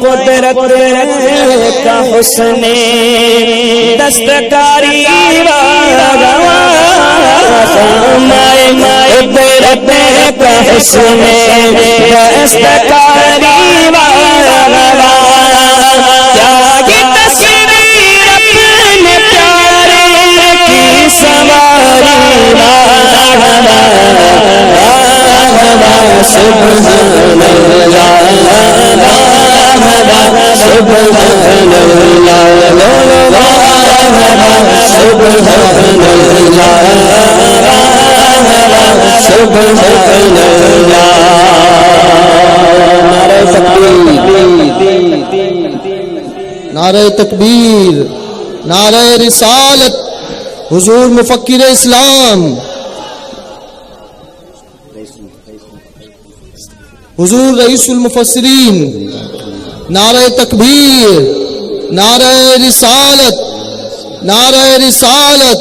قدرت کا حسن دستکاری قدرت کا حسن دستکاری کیا یہ تصویر اپنے پیارے کی سواری سبحان اللہ سبحان نعرہ تکبیر، نعرہ رسالت، حضور مفکر اسلام، حضور رئیس المفسرین، نعرہ تکبیر، نعرہ رسالت، نعرہ رسالت۔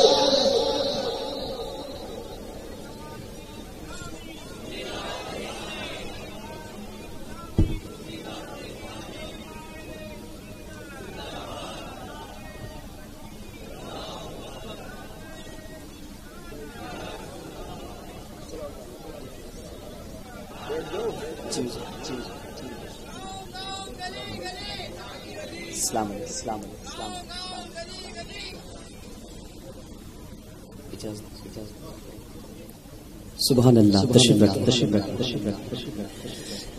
اسلام اسلام اسلام سبحان اللہ۔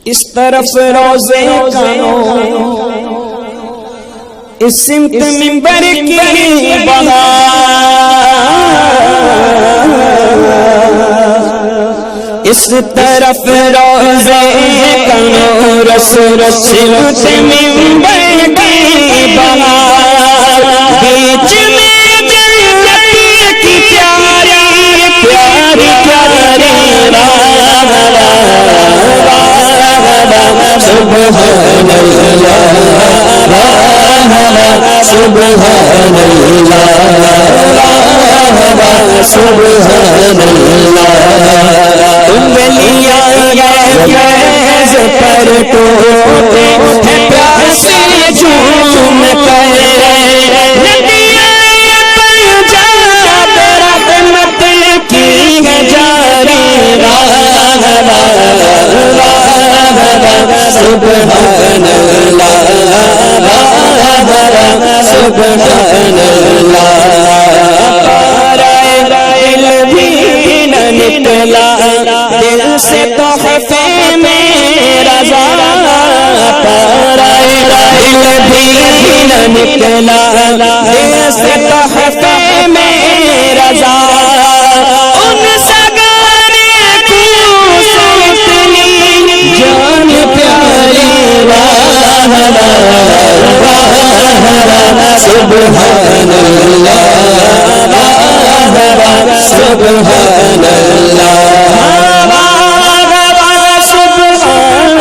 اس طرف روزے کا اس سمت منبر کی بہار، اس طرف روزے کا نور سمت منبر کی بہار، بیچ میں جنت کی پیاری پیاری پیاری سبحان اللہ سبحان اللہ سبحان اللہ۔ تم لیا فیض پر ٹوٹے پیاسے جھوم کر ندیاں پنجاب رحمت کی ہے جاری سبحان اللہ سبحان اللہ۔ علم بھی نہ نکلا دل سے تحفے میں رضا، علم بھی نہ نکلا دل سے تحفے میں رضا، ان سگانے کو سوچنی جان پیاری سبحان اللہ سبحان اللہ سبحان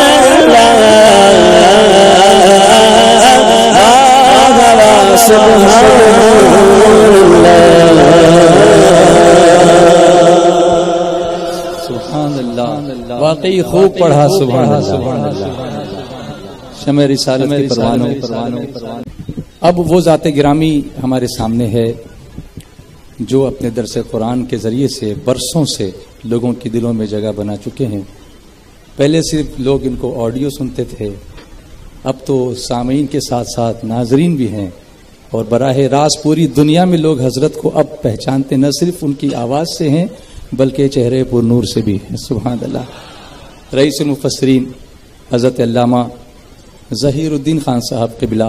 اللہ سبحان اللہ۔ واقعی خوب پڑھا سبحان اللہ۔ شمع رسالت کے پروانوں۔ اب وہ ذات گرامی ہمارے سامنے ہے جو اپنے درس قرآن کے ذریعے سے برسوں سے لوگوں کی دلوں میں جگہ بنا چکے ہیں۔ پہلے صرف لوگ ان کو آڈیو سنتے تھے، اب تو سامعین کے ساتھ ساتھ ناظرین بھی ہیں، اور براہ راست پوری دنیا میں لوگ حضرت کو اب پہچانتے نہ صرف ان کی آواز سے ہیں بلکہ چہرے پر نور سے بھی ہیں۔ سبحان اللہ۔ رئیس المفسرین حضرت علامہ ظہیر الدین خان صاحب قبلہ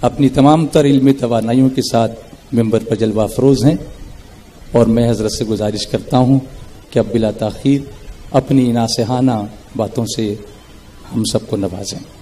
اپنی تمام تر علمی توانائیوں کے ساتھ ممبر پر جلوہ افروز ہیں، اور میں حضرت سے گزارش کرتا ہوں کہ اب بلا تاخیر اپنی ناصحانہ باتوں سے ہم سب کو نوازیں۔